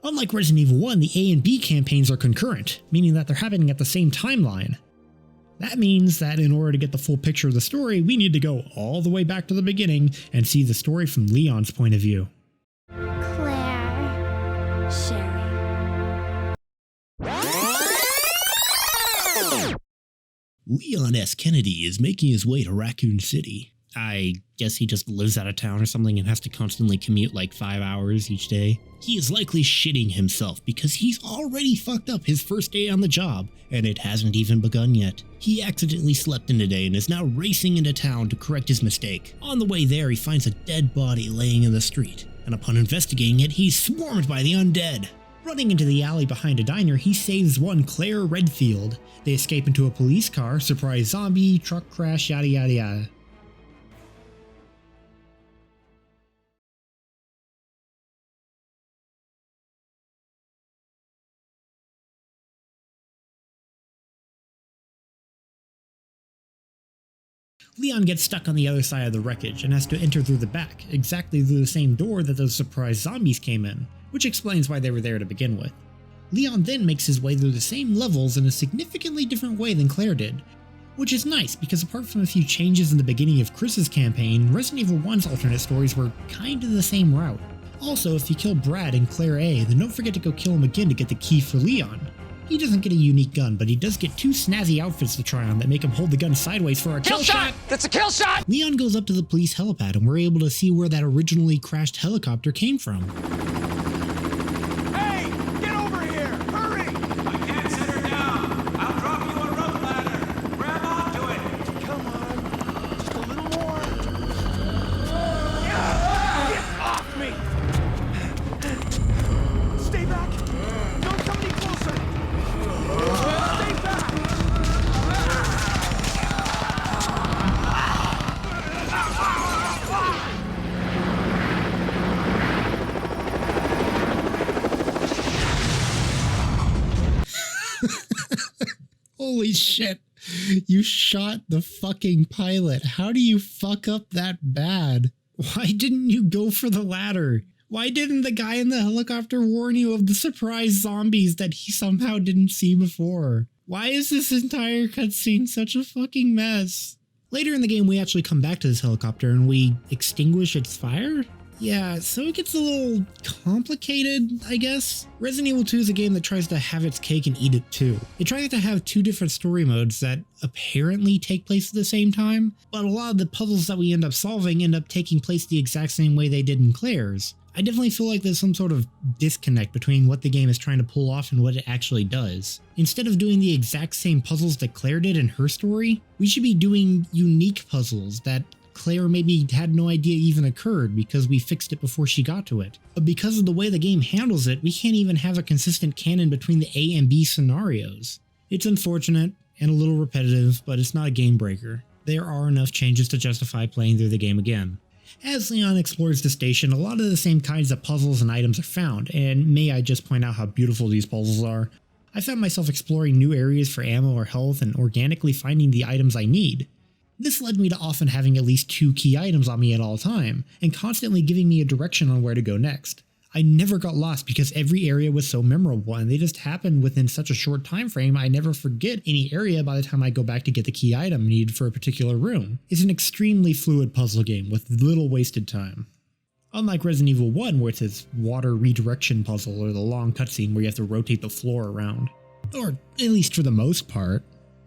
Unlike Resident Evil 1, the A and B campaigns are concurrent, meaning that they're happening at the same timeline. That means that in order to get the full picture of the story, we need to go all the way back to the beginning and see the story from Leon's point of view. Claire. Sherry. Leon S. Kennedy is making his way to Raccoon City. I guess he just lives out of town or something and has to constantly commute like 5 hours each day. He is likely shitting himself because he's already fucked up his first day on the job, and it hasn't even begun yet. He accidentally slept in today and is now racing into town to correct his mistake. On the way there, he finds a dead body laying in the street, and upon investigating it, he's swarmed by the undead. Running into the alley behind a diner, he saves one Claire Redfield. They escape into a police car, surprise zombie, truck crash, yada yada yada. Leon gets stuck on the other side of the wreckage and has to enter through the back, exactly through the same door that those surprise zombies came in, which explains why they were there to begin with. Leon then makes his way through the same levels in a significantly different way than Claire did, which is nice because apart from a few changes in the beginning of Chris's campaign, Resident Evil 1's alternate stories were kinda the same route. Also, if you kill Brad and Claire A, then don't forget to go kill him again to get the key for Leon. He doesn't get a unique gun, but he does get 2 snazzy outfits to try on that make him hold the gun sideways for a kill shot! That's a kill shot! Leon goes up to the police helipad and we're able to see where that originally crashed helicopter came from. Hey! Get over here! Hurry! I can't set her down. I'll drop you a rope ladder. Grab onto it. Come on. Just a little more. Get off me! Stay back! Don't come any closer! Stay back! Holy shit. You shot the fucking pilot. How do you fuck up that bad? Why didn't you go for the ladder? Why didn't the guy in the helicopter warn you of the surprise zombies that he somehow didn't see before? Why is this entire cutscene such a fucking mess? Later in the game, we actually come back to this helicopter and we extinguish its fire? Yeah, so it gets a little complicated, I guess. Resident Evil 2 is a game that tries to have its cake and eat it too. It tries to have 2 different story modes that apparently take place at the same time, but a lot of the puzzles that we end up solving end up taking place the exact same way they did in Claire's. I definitely feel like there's some sort of disconnect between what the game is trying to pull off and what it actually does. Instead of doing the exact same puzzles that Claire did in her story, we should be doing unique puzzles that Claire maybe had no idea even occurred because we fixed it before she got to it. But because of the way the game handles it, we can't even have a consistent canon between the A and B scenarios. It's unfortunate and a little repetitive, but it's not a game breaker. There are enough changes to justify playing through the game again. As Leon explores the station, a lot of the same kinds of puzzles and items are found, and may I just point out how beautiful these puzzles are. I found myself exploring new areas for ammo or health and organically finding the items I need. This led me to often having at least 2 key items on me at all time, and constantly giving me a direction on where to go next. I never got lost because every area was so memorable and they just happened within such a short time frame I never forget any area by the time I go back to get the key item needed for a particular room. It's an extremely fluid puzzle game with little wasted time. Unlike Resident Evil 1 where it's this water redirection puzzle or the long cutscene where you have to rotate the floor around. Or at least for the most part.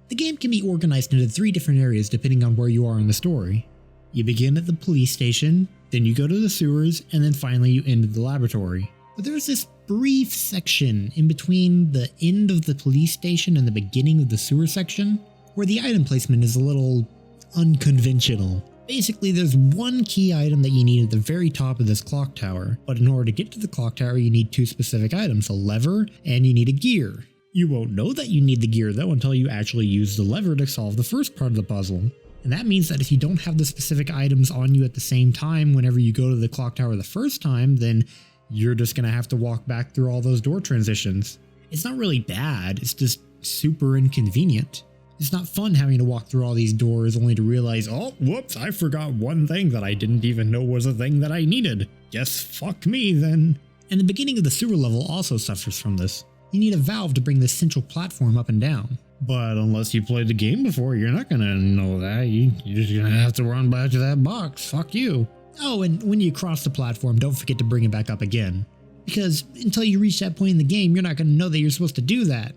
The game can be organized into 3 different areas depending on where you are in the story. You begin at the police station, then you go to the sewers, and then finally you end at the laboratory. But there's this brief section in between the end of the police station and the beginning of the sewer section, where the item placement is a little unconventional. Basically, there's 1 key item that you need at the very top of this clock tower, but in order to get to the clock tower you need 2 specific items, a lever and you need a gear. You won't know that you need the gear though until you actually use the lever to solve the first part of the puzzle. And that means that if you don't have the specific items on you at the same time whenever you go to the clock tower the first time, then you're just going to have to walk back through all those door transitions. It's not really bad, it's just super inconvenient. It's not fun having to walk through all these doors only to realize, oh, whoops, I forgot one thing that I didn't even know was a thing that I needed. Guess fuck me then. And the beginning of the sewer level also suffers from this. You need a valve to bring this central platform up and down. But unless you played the game before, you're not gonna know that. You're just gonna have to run back to that box. Fuck you. Oh, and when you cross the platform, don't forget to bring it back up again. Because until you reach that point in the game, you're not gonna know that you're supposed to do that.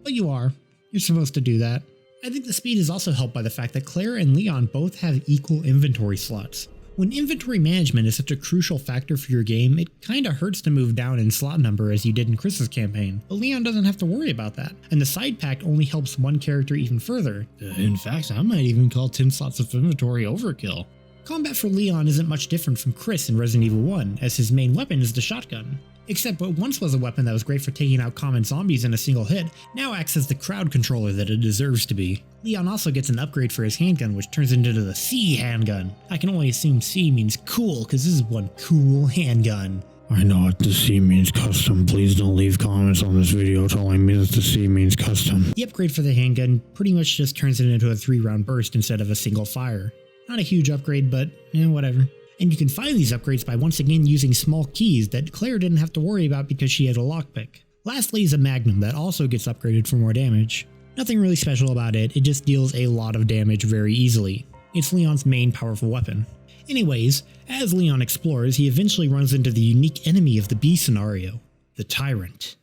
But you are. You're supposed to do that. I think the speed is also helped by the fact that Claire and Leon both have equal inventory slots. When inventory management is such a crucial factor for your game, it kinda hurts to move down in slot number as you did in Chris's campaign, but Leon doesn't have to worry about that, and the side pack only helps one character even further. In fact, I might even call 10 slots of inventory overkill. Combat for Leon isn't much different from Chris in Resident Evil 1, as his main weapon is the shotgun. Except what once was a weapon that was great for taking out common zombies in a single hit, now acts as the crowd controller that it deserves to be. Leon also gets an upgrade for his handgun, which turns into the C handgun. I can only assume C means cool, because this is one cool handgun. I know what the C means custom. Please don't leave comments on this video telling me that the C means custom. The upgrade for the handgun pretty much just turns it into a 3-round burst instead of a single fire. Not a huge upgrade, but whatever. And you can find these upgrades by once again using small keys that Claire didn't have to worry about because she had a lockpick. Lastly is a Magnum that also gets upgraded for more damage. Nothing really special about it, it just deals a lot of damage very easily. It's Leon's main powerful weapon. Anyways, as Leon explores, he eventually runs into the unique enemy of the B scenario, the Tyrant.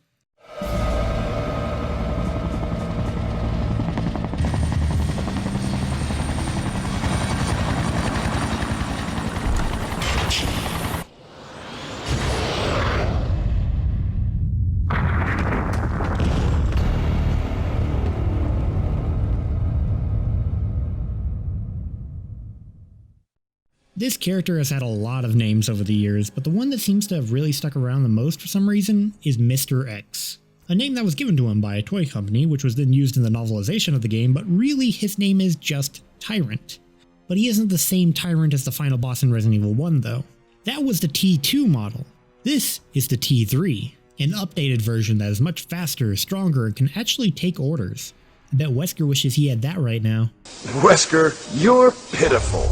This character has had a lot of names over the years, but the one that seems to have really stuck around the most for some reason is Mr. X. A name that was given to him by a toy company, which was then used in the novelization of the game, but really his name is just Tyrant. But he isn't the same Tyrant as the final boss in Resident Evil 1 though. That was the T2 model. This is the T3, an updated version that is much faster, stronger, and can actually take orders. I bet Wesker wishes he had that right now. Wesker, you're pitiful.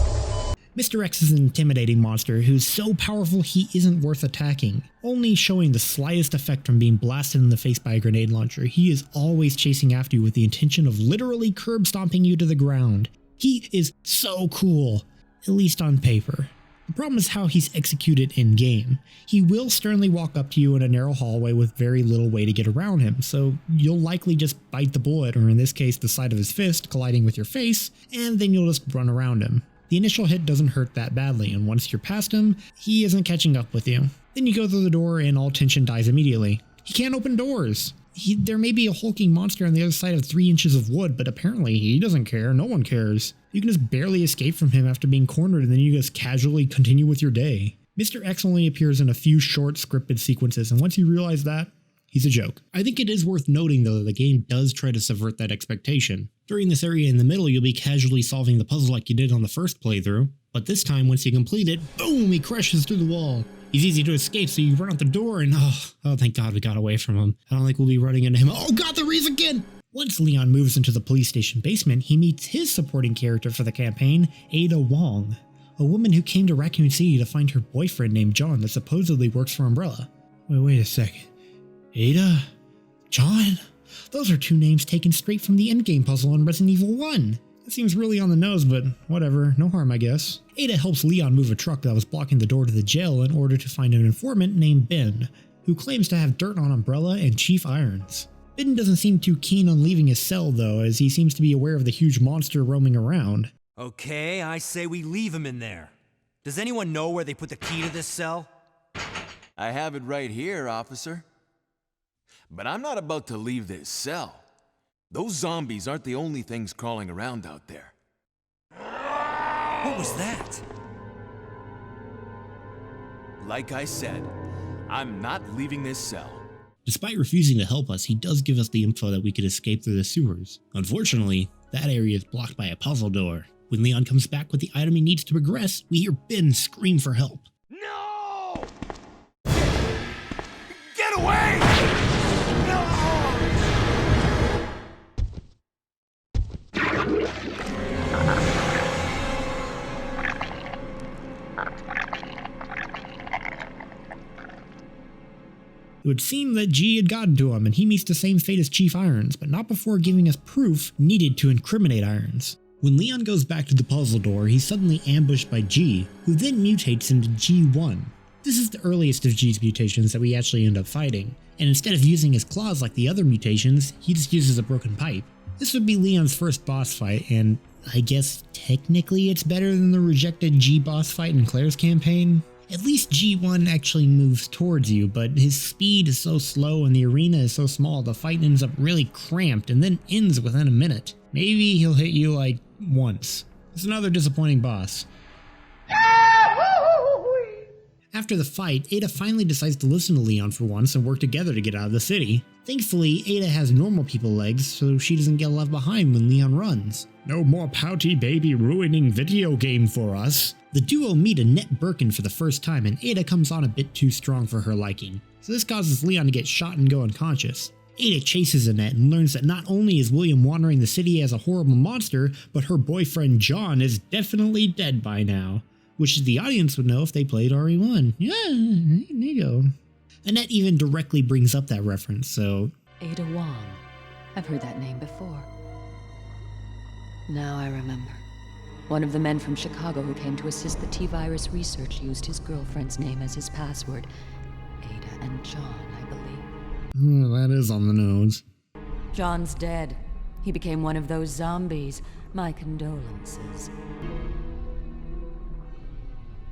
Mr. X is an intimidating monster who's so powerful he isn't worth attacking. Only showing the slightest effect from being blasted in the face by a grenade launcher, he is always chasing after you with the intention of literally curb stomping you to the ground. He is so cool, at least on paper. The problem is how he's executed in-game. He will sternly walk up to you in a narrow hallway with very little way to get around him, so you'll likely just bite the bullet, or in this case the side of his fist colliding with your face, and then you'll just run around him. The initial hit doesn't hurt that badly, and once you're past him, he isn't catching up with you. Then you go through the door and all tension dies immediately. He can't open doors. There may be a hulking monster on the other side of 3 inches of wood, but apparently he doesn't care, no one cares. You can just barely escape from him after being cornered and then you just casually continue with your day. Mr. X only appears in a few short scripted sequences, and once you realize that, he's a joke. I think it is worth noting though that the game does try to subvert that expectation. During this area in the middle, you'll be casually solving the puzzle like you did on the first playthrough, but this time once you complete it, boom, he crashes through the wall. He's easy to escape, so you run out the door and oh thank God we got away from him. I don't think we'll be running into him. Oh God, there he is again! Once Leon moves into the police station basement, he meets his supporting character for the campaign, Ada Wong, a woman who came to Raccoon City to find her boyfriend named John that supposedly works for Umbrella. Wait a second. Ada? John? Those are 2 names taken straight from the endgame puzzle in Resident Evil 1. That seems really on the nose, but whatever, no harm I guess. Ada helps Leon move a truck that was blocking the door to the jail in order to find an informant named Ben, who claims to have dirt on Umbrella and Chief Irons. Ben doesn't seem too keen on leaving his cell though, as he seems to be aware of the huge monster roaming around. Okay, I say we leave him in there. Does anyone know where they put the key to this cell? I have it right here, officer. But I'm not about to leave this cell. Those zombies aren't the only things crawling around out there. What was that? Like I said, I'm not leaving this cell. Despite refusing to help us, he does give us the info that we could escape through the sewers. Unfortunately, that area is blocked by a puzzle door. When Leon comes back with the item he needs to progress, we hear Ben scream for help. No! Get away! No! It would seem that G had gotten to him and he meets the same fate as Chief Irons, but not before giving us proof needed to incriminate Irons. When Leon goes back to the puzzle door, he's suddenly ambushed by G, who then mutates into G1. This is the earliest of G's mutations that we actually end up fighting, and instead of using his claws like the other mutations, he just uses a broken pipe. This would be Leon's first boss fight, and I guess technically it's better than the rejected G boss fight in Claire's campaign. At least G1 actually moves towards you, but his speed is so slow and the arena is so small the fight ends up really cramped and then ends within a minute. Maybe he'll hit you like once. It's another disappointing boss. After the fight, Ada finally decides to listen to Leon for once and work together to get out of the city. Thankfully, Ada has normal people legs, so she doesn't get left behind when Leon runs. No more pouty baby ruining video game for us. The duo meet Annette Birkin for the first time, and Ada comes on a bit too strong for her liking, so this causes Leon to get shot and go unconscious. Ada chases Annette and learns that not only is William wandering the city as a horrible monster, but her boyfriend John is definitely dead by now. Which the audience would know if they played RE1. Yeah, there you go. Annette even directly brings up that reference, so... Ada Wong. I've heard that name before. Now I remember. One of the men from Chicago who came to assist the T-Virus research used his girlfriend's name as his password. Ada and John, I believe. That is on the nose. John's dead. He became one of those zombies. My condolences.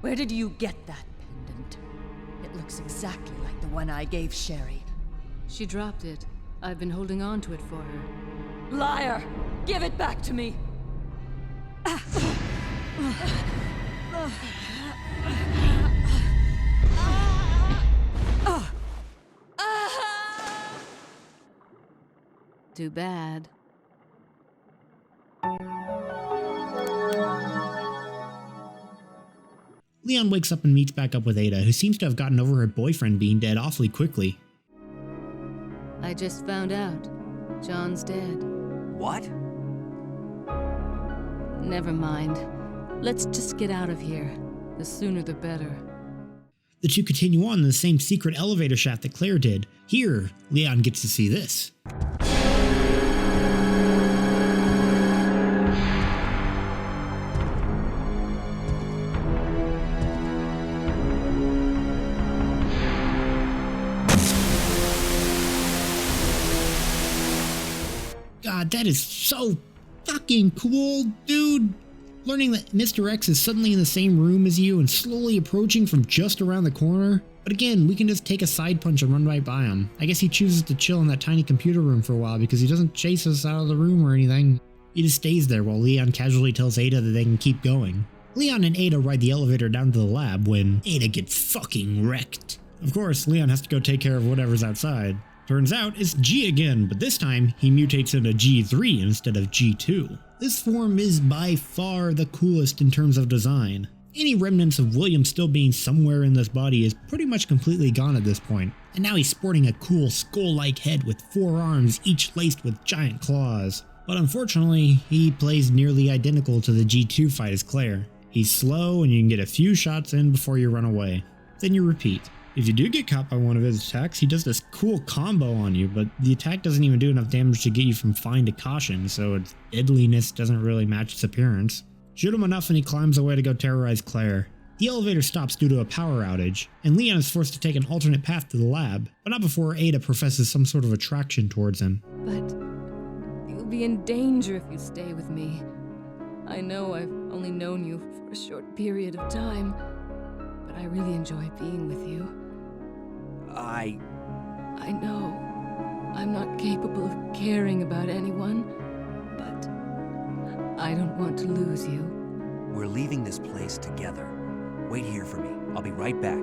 Where did you get that pendant? It looks exactly like the one I gave Sherry. She dropped it. I've been holding on to it for her. Liar! Give it back to me! Too bad. Leon wakes up and meets back up with Ada, who seems to have gotten over her boyfriend being dead awfully quickly. I just found out. John's dead. What? Never mind. Let's just get out of here. The sooner the better. The two continue on in the same secret elevator shaft that Claire did. Here, Leon gets to see this. God, that is so fucking cool, dude. Learning that Mr. X is suddenly in the same room as you and slowly approaching from just around the corner. But again, we can just take a side punch and run right by him. I guess he chooses to chill in that tiny computer room for a while because he doesn't chase us out of the room or anything. He just stays there while Leon casually tells Ada that they can keep going. Leon and Ada ride the elevator down to the lab when Ada gets fucking wrecked. Of course, Leon has to go take care of whatever's outside. Turns out it's G again, but this time he mutates into G3 instead of G2. This form is by far the coolest in terms of design. Any remnants of William still being somewhere in this body is pretty much completely gone at this point, and now he's sporting a cool skull-like head with 4 arms each laced with giant claws. But unfortunately, he plays nearly identical to the G2 fight as Claire. He's slow and you can get a few shots in before you run away. Then you repeat. If you do get caught by one of his attacks, he does this cool combo on you, but the attack doesn't even do enough damage to get you from fine to caution, so its deadliness doesn't really match its appearance. Shoot him enough and he climbs away to go terrorize Claire. The elevator stops due to a power outage, and Leon is forced to take an alternate path to the lab, but not before Ada professes some sort of attraction towards him. But you'll be in danger if you stay with me. I know I've only known you for a short period of time, but I really enjoy being with you. I know I'm not capable of caring about anyone, but I don't want to lose you. We're leaving this place together. Wait here for me. I'll be right back.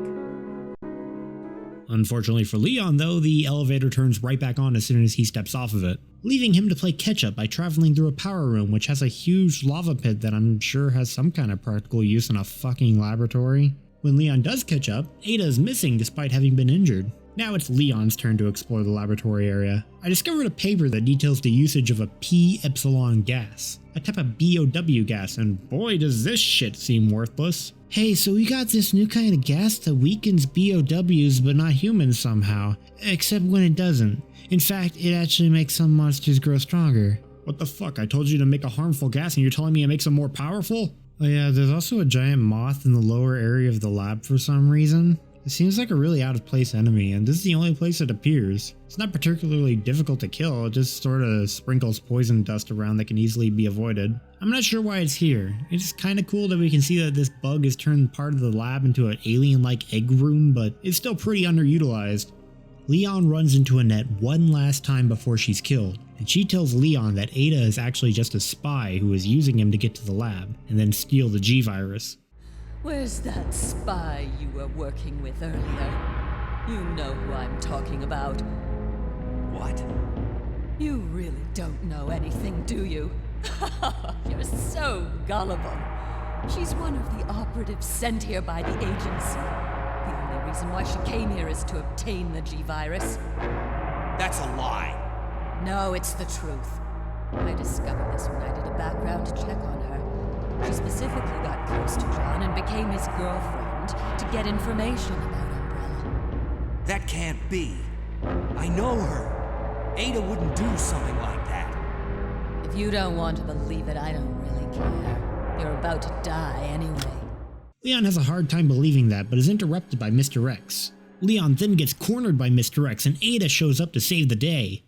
Unfortunately for Leon, though, the elevator turns right back on as soon as he steps off of it, leaving him to play catch-up by traveling through a power room which has a huge lava pit that I'm sure has some kind of practical use in a fucking laboratory. When Leon does catch up, Ada is missing despite having been injured. Now it's Leon's turn to explore the laboratory area. I discovered a paper that details the usage of a P-epsilon gas, a type of BOW gas, and boy does this shit seem worthless. Hey, so we got this new kind of gas that weakens BOWs but not humans somehow, except when it doesn't. In fact, it actually makes some monsters grow stronger. What the fuck, I told you to make a harmful gas and you're telling me it makes them more powerful? Oh yeah, there's also a giant moth in the lower area of the lab for some reason. It seems like a really out of place enemy, and this is the only place it appears. It's not particularly difficult to kill, it just sort of sprinkles poison dust around that can easily be avoided. I'm not sure why it's here. It's kinda cool that we can see that this bug has turned part of the lab into an alien-like egg room, but it's still pretty underutilized. Leon runs into Annette one last time before she's killed, and she tells Leon that Ada is actually just a spy who is using him to get to the lab, and then steal the G-Virus. Where's that spy you were working with earlier? You know who I'm talking about. What? You really don't know anything, do you? You're so gullible. She's one of the operatives sent here by the agency. The only reason why she came here is to obtain the G-Virus. That's a lie. No, it's the truth. I discovered this when I did a background check on her. She specifically got close to John and became his girlfriend to get information about Umbrella. That can't be. I know her. Ada wouldn't do something like that. If you don't want to believe it, I don't really care. You're about to die anyway. Leon has a hard time believing that, but is interrupted by Mr. X. Leon then gets cornered by Mr. X, and Ada shows up to save the day.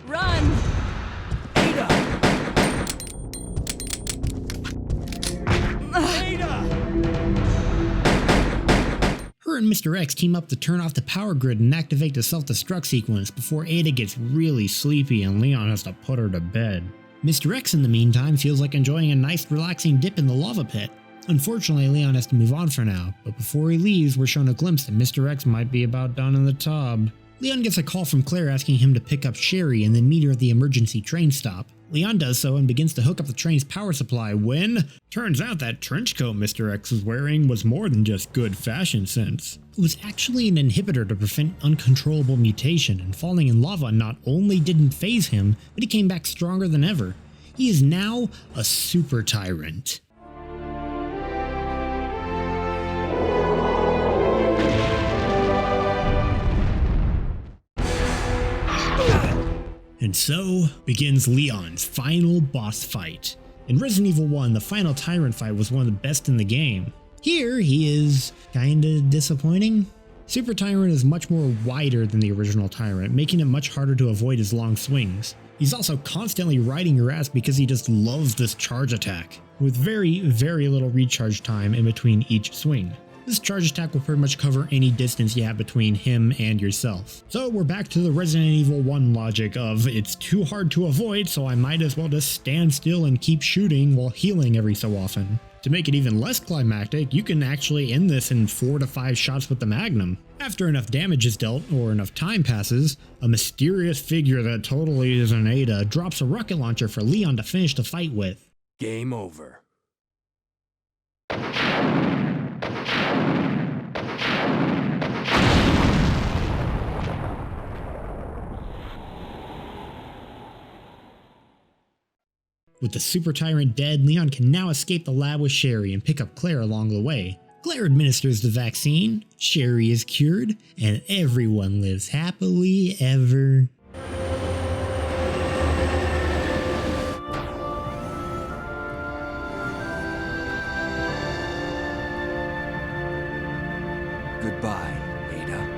Run! Ada! Ada! Her and Mr. X team up to turn off the power grid and activate the self-destruct sequence before Ada gets really sleepy and Leon has to put her to bed. Mr. X in the meantime feels like enjoying a nice relaxing dip in the lava pit. Unfortunately, Leon has to move on for now, but before he leaves we're shown a glimpse that Mr. X might be about done in the tub. Leon gets a call from Claire asking him to pick up Sherry and then meet her at the emergency train stop. Leon does so and begins to hook up the train's power supply when... turns out that trench coat Mr. X was wearing was more than just good fashion sense. It was actually an inhibitor to prevent uncontrollable mutation, and falling in lava not only didn't faze him, but he came back stronger than ever. He is now a super tyrant. And so begins Leon's final boss fight. In Resident Evil 1, the final Tyrant fight was one of the best in the game. Here, he is kinda disappointing. Super Tyrant is much more wider than the original Tyrant, making it much harder to avoid his long swings. He's also constantly riding your ass because he just loves this charge attack, with very, very little recharge time in between each swing. This charge attack will pretty much cover any distance you have between him and yourself. So we're back to the Resident Evil 1 logic of it's too hard to avoid, so I might as well just stand still and keep shooting while healing every so often. To make it even less climactic, you can actually end this in 4 to 5 shots with the Magnum. After enough damage is dealt, or enough time passes, a mysterious figure that totally isn't Ada drops a rocket launcher for Leon to finish the fight with. Game over. With the Super Tyrant dead, Leon can now escape the lab with Sherry and pick up Claire along the way. Claire administers the vaccine, Sherry is cured, and everyone lives happily ever. Goodbye, Ada.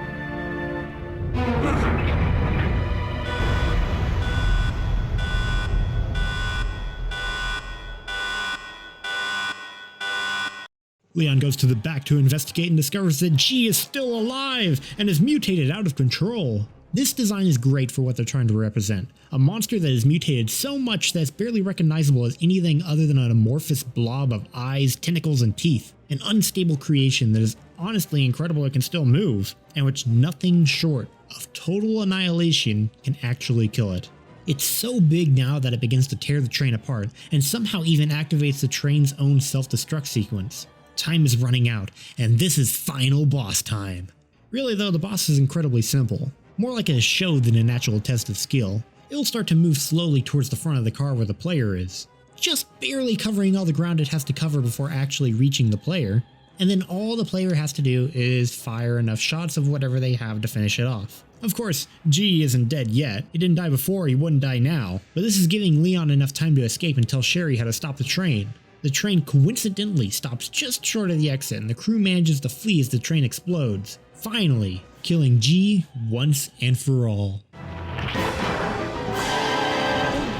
Leon goes to the back to investigate and discovers that G is still alive and is mutated out of control. This design is great for what they're trying to represent. A monster that is mutated so much that it's barely recognizable as anything other than an amorphous blob of eyes, tentacles, and teeth. An unstable creation that is honestly incredible it can still move, and which nothing short of total annihilation can actually kill it. It's so big now that it begins to tear the train apart, and somehow even activates the train's own self-destruct sequence. Time is running out, and this is final boss time. Really though, the boss is incredibly simple. More like a show than an actual test of skill. It'll start to move slowly towards the front of the car where the player is, just barely covering all the ground it has to cover before actually reaching the player, and then all the player has to do is fire enough shots of whatever they have to finish it off. Of course, G isn't dead yet. He didn't die before, he wouldn't die now, but this is giving Leon enough time to escape and tell Sherry how to stop the train. The train coincidentally stops just short of the exit, and the crew manages to flee as the train explodes, finally killing G once and for all. They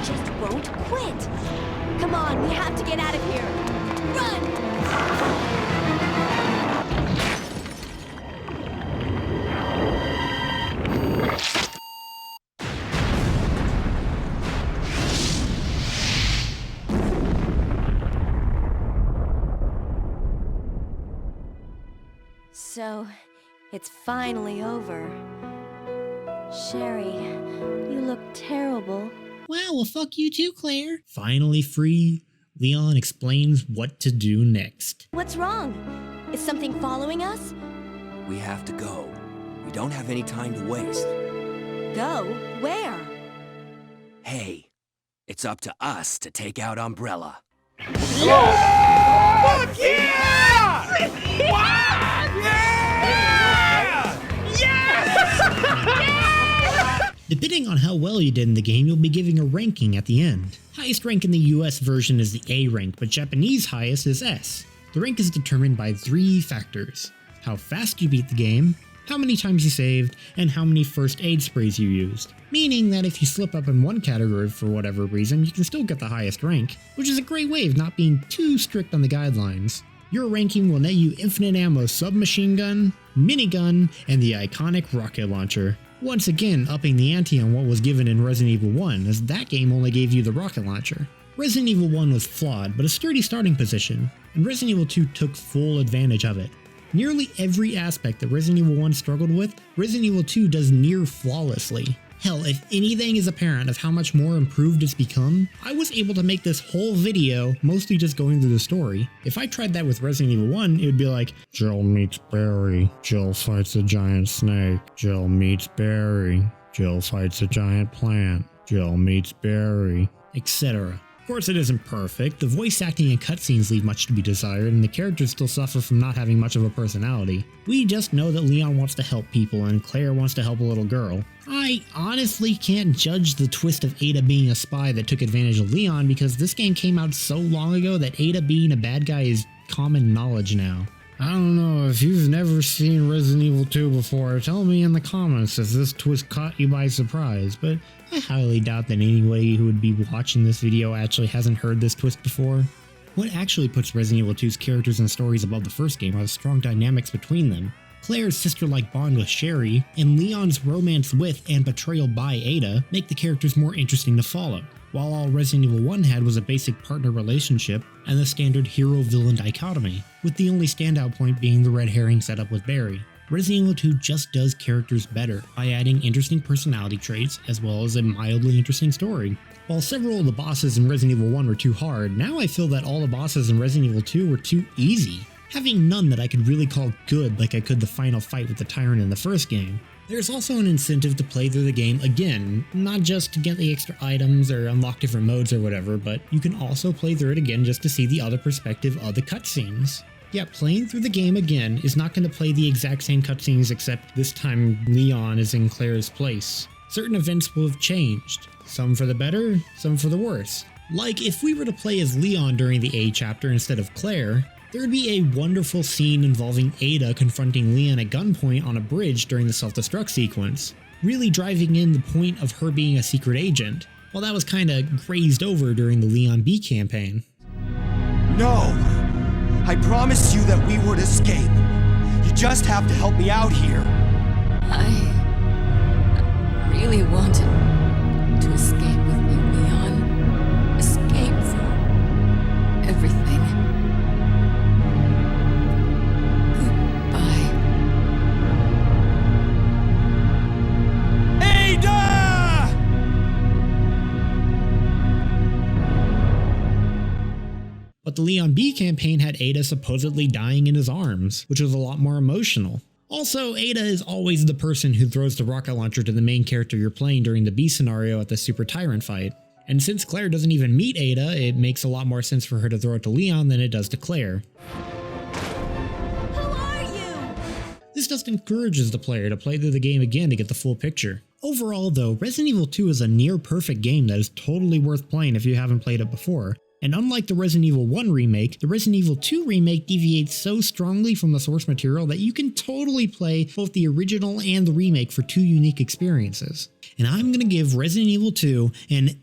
just won't quit. Come on, we have to get out of here. Run! So, it's finally over. Sherry, you look terrible. Wow, well fuck you too, Claire. Finally free, Leon explains what to do next. What's wrong? Is something following us? We have to go. We don't have any time to waste. Go? Where? Hey, it's up to us to take out Umbrella. Fuck yeah! What? Yeah! Yes! Depending on how well you did in the game, you'll be giving a ranking at the end. Highest rank in the US version is the A rank, but Japanese highest is S. The rank is determined by 3 factors: how fast you beat the game, how many times you saved, and how many first aid sprays you used. Meaning that if you slip up in one category for whatever reason, you can still get the highest rank, which is a great way of not being too strict on the guidelines. Your ranking will net you infinite ammo submachine gun, minigun, and the iconic rocket launcher. Once again upping the ante on what was given in Resident Evil 1, as that game only gave you the rocket launcher. Resident Evil 1 was flawed, but a sturdy starting position, and Resident Evil 2 took full advantage of it. Nearly every aspect that Resident Evil 1 struggled with, Resident Evil 2 does near flawlessly. Hell, if anything is apparent of how much more improved it's become, I was able to make this whole video mostly just going through the story. If I tried that with Resident Evil 1, it would be like, Jill meets Barry, Jill fights a giant snake, Jill meets Barry, Jill fights a giant plant, Jill meets Barry, etc. Of course it isn't perfect, the voice acting and cutscenes leave much to be desired, and the characters still suffer from not having much of a personality. We just know that Leon wants to help people and Claire wants to help a little girl. I honestly can't judge the twist of Ada being a spy that took advantage of Leon because this game came out so long ago that Ada being a bad guy is common knowledge now. I don't know, if you've never seen Resident Evil 2 before, tell me in the comments if this twist caught you by surprise, but I highly doubt that anybody who would be watching this video actually hasn't heard this twist before. What actually puts Resident Evil 2's characters and stories above the first game are the strong dynamics between them. Claire's sister-like bond with Sherry, and Leon's romance with and betrayal by Ada make the characters more interesting to follow. While all Resident Evil 1 had was a basic partner relationship and the standard hero-villain dichotomy, with the only standout point being the red herring setup with Barry. Resident Evil 2 just does characters better by adding interesting personality traits as well as a mildly interesting story. While several of the bosses in Resident Evil 1 were too hard, now I feel that all the bosses in Resident Evil 2 were too easy, having none that I could really call good like I could the final fight with the Tyrant in the first game. There's also an incentive to play through the game again, not just to get the extra items or unlock different modes or whatever, but you can also play through it again just to see the other perspective of the cutscenes. Yeah, playing through the game again is not going to play the exact same cutscenes except this time Leon is in Claire's place. Certain events will have changed, some for the better, some for the worse. Like if we were to play as Leon during the A chapter instead of Claire, there would be a wonderful scene involving Ada confronting Leon at gunpoint on a bridge during the self-destruct sequence, really driving in the point of her being a secret agent, while that was kinda grazed over during the Leon B campaign. No! I promised you that we would escape. You just have to help me out here. I really wanted to escape with you, Leon. Escape from everything. Goodbye. Ada! But the Leon B campaign had Ada supposedly dying in his arms, which was a lot more emotional. Also, Ada is always the person who throws the rocket launcher to the main character you're playing during the B scenario at the Super Tyrant fight. And since Claire doesn't even meet Ada, it makes a lot more sense for her to throw it to Leon than it does to Claire. Who are you? This just encourages the player to play through the game again to get the full picture. Overall though, Resident Evil 2 is a near perfect game that is totally worth playing if you haven't played it before. And unlike the Resident Evil 1 remake, the Resident Evil 2 remake deviates so strongly from the source material that you can totally play both the original and the remake for two unique experiences. And I'm gonna give Resident Evil 2 an...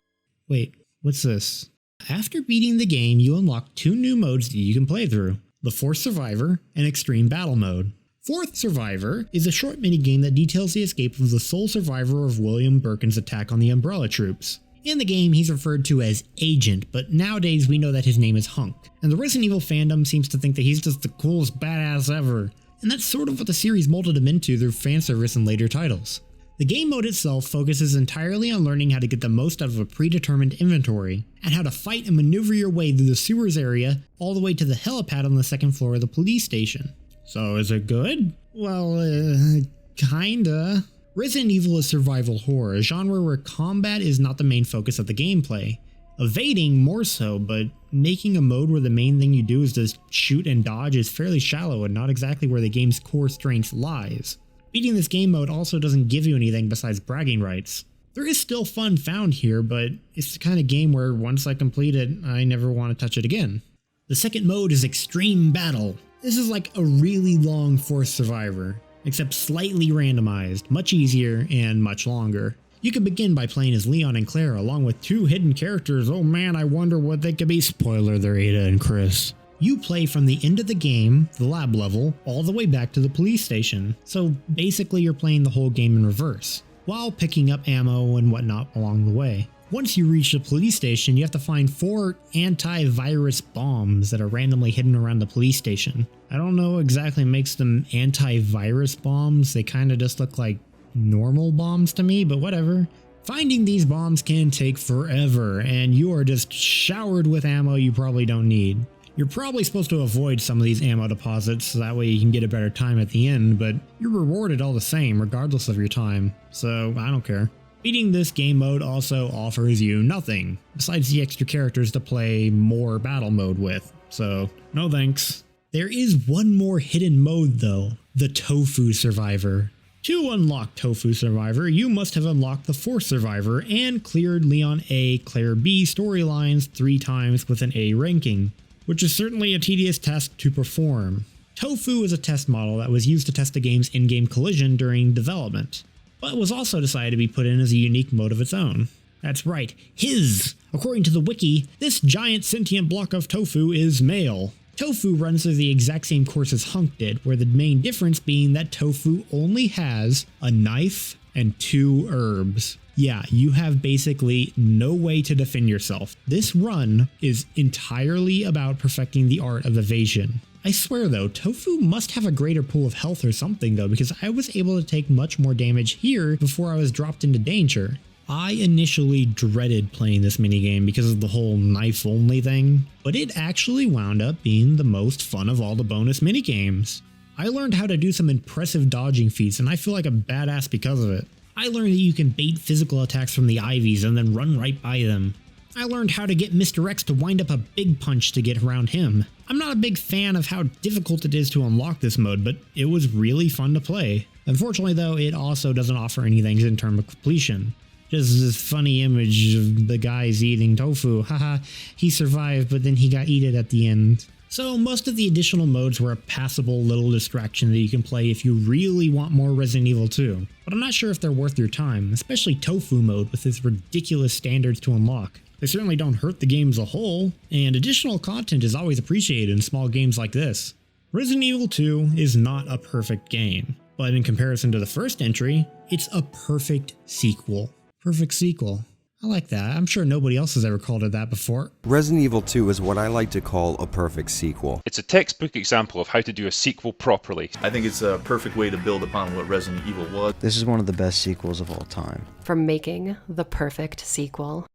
Wait, what's this? After beating the game, you unlock two new modes that you can play through: the Fourth Survivor and Extreme Battle Mode. Fourth Survivor is a short minigame that details the escape of the sole survivor of William Birkin's attack on the Umbrella Troops. In the game, he's referred to as Agent, but nowadays we know that his name is Hunk, and the Resident Evil fandom seems to think that he's just the coolest badass ever, and that's sort of what the series molded him into through fanservice in later titles. The game mode itself focuses entirely on learning how to get the most out of a predetermined inventory, and how to fight and maneuver your way through the sewers area all the way to the helipad on the second floor of the police station. So is it good? Well, kinda. Resident Evil is survival horror, a genre where combat is not the main focus of the gameplay. Evading more so, but making a mode where the main thing you do is just shoot and dodge is fairly shallow and not exactly where the game's core strength lies. Beating this game mode also doesn't give you anything besides bragging rights. There is still fun found here, but it's the kind of game where once I complete it, I never want to touch it again. The second mode is Extreme Battle. This is like a really long Fourth Survivor, except slightly randomized, much easier, and much longer. You can begin by playing as Leon and Claire along with two hidden characters. Oh man, I wonder what they could be. Spoiler, they're Ada and Chris. You play from the end of the game, the lab level, all the way back to the police station. So basically you're playing the whole game in reverse, while picking up ammo and whatnot along the way. Once you reach the police station, you have to find 4 antivirus bombs that are randomly hidden around the police station. I don't know what exactly makes them antivirus bombs. They kind of just look like normal bombs to me, but whatever. Finding these bombs can take forever, and you are just showered with ammo you probably don't need. You're probably supposed to avoid some of these ammo deposits so that way you can get a better time at the end, but you're rewarded all the same regardless of your time, so I don't care. Beating this game mode also offers you nothing, besides the extra characters to play more battle mode with, so no thanks. There is one more hidden mode though, the Tofu Survivor. To unlock Tofu Survivor, you must have unlocked the Fourth Survivor and cleared Leon A, Claire B storylines 3 times with an A ranking, which is certainly a tedious task to perform. Tofu is a test model that was used to test the game's in-game collision during development, but was also decided to be put in as a unique mode of its own. That's right, his! According to the wiki, this giant sentient block of tofu is male. Tofu runs through the exact same course as Hunk did, where the main difference being that Tofu only has a knife and 2 herbs. Yeah, you have basically no way to defend yourself. This run is entirely about perfecting the art of evasion. I swear though, Tofu must have a greater pool of health or something though, because I was able to take much more damage here before I was dropped into danger. I initially dreaded playing this minigame because of the whole knife only thing, but it actually wound up being the most fun of all the bonus minigames. I learned how to do some impressive dodging feats and I feel like a badass because of it. I learned that you can bait physical attacks from the Ivies and then run right by them. I learned how to get Mr. X to wind up a big punch to get around him. I'm not a big fan of how difficult it is to unlock this mode, but it was really fun to play. Unfortunately though, it also doesn't offer anything in terms of completion. Just this funny image of the guys eating tofu. Haha, he survived, but then he got eaten at the end. So most of the additional modes were a passable little distraction that you can play if you really want more Resident Evil 2. But I'm not sure if they're worth your time, especially Tofu mode with its ridiculous standards to unlock. They certainly don't hurt the game as a whole, and additional content is always appreciated in small games like this. Resident Evil 2 is not a perfect game, but in comparison to the first entry, it's a perfect sequel. Perfect sequel. I like that. I'm sure nobody else has ever called it that before. Resident Evil 2 is what I like to call a perfect sequel. It's a textbook example of how to do a sequel properly. I think it's a perfect way to build upon what Resident Evil was. This is one of the best sequels of all time. For making the perfect sequel.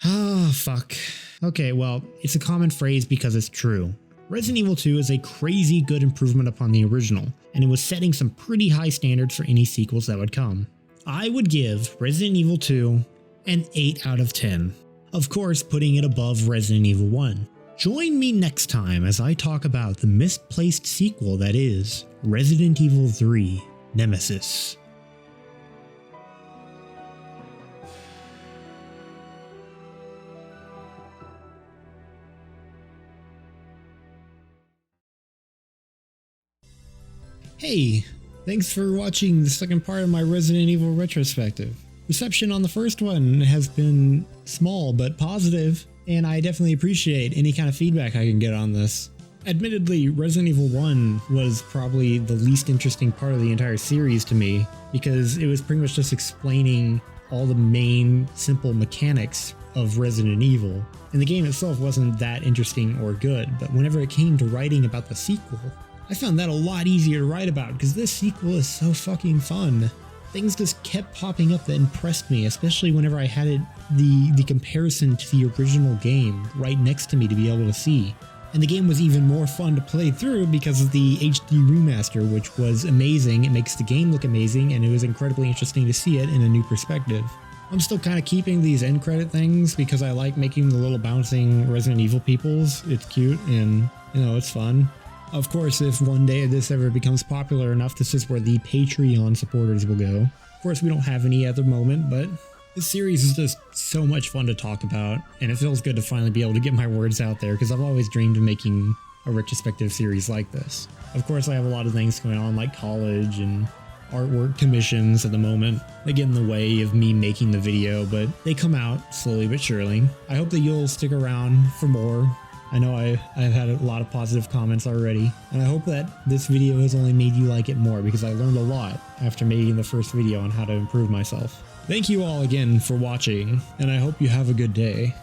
Oh, fuck. Okay, well, it's a common phrase because it's true. Resident Evil 2 is a crazy good improvement upon the original, and it was setting some pretty high standards for any sequels that would come. I would give Resident Evil 2 an 8 out of 10. Of course, putting it above Resident Evil 1. Join me next time as I talk about the misplaced sequel that is Resident Evil 3 Nemesis. Hey, thanks for watching the second part of my Resident Evil retrospective. Reception on the first one has been small but positive, and I definitely appreciate any kind of feedback I can get on this. Admittedly, Resident Evil 1 was probably the least interesting part of the entire series to me, because it was pretty much just explaining all the main simple mechanics of Resident Evil, and the game itself wasn't that interesting or good, but whenever it came to writing about the sequel, I found that a lot easier to write about because this sequel is so fucking fun. Things just kept popping up that impressed me, especially whenever I had the comparison to the original game right next to me to be able to see. And the game was even more fun to play through because of the HD remaster, which was amazing. It makes the game look amazing, and it was incredibly interesting to see it in a new perspective. I'm still kind of keeping these end credit things because I like making the little bouncing Resident Evil peoples. It's cute and, you know, it's fun. Of course, if one day this ever becomes popular enough, this is where the Patreon supporters will go. Of course, we don't have any at the moment, but this series is just so much fun to talk about, and it feels good to finally be able to get my words out there because I've always dreamed of making a retrospective series like this. Of course, I have a lot of things going on like college and artwork commissions at the moment. They get in the way of me making the video, but they come out slowly but surely. I hope that you'll stick around for more. I know I've had a lot of positive comments already, and I hope that this video has only made you like it more because I learned a lot after making the first video on how to improve myself. Thank you all again for watching, and I hope you have a good day.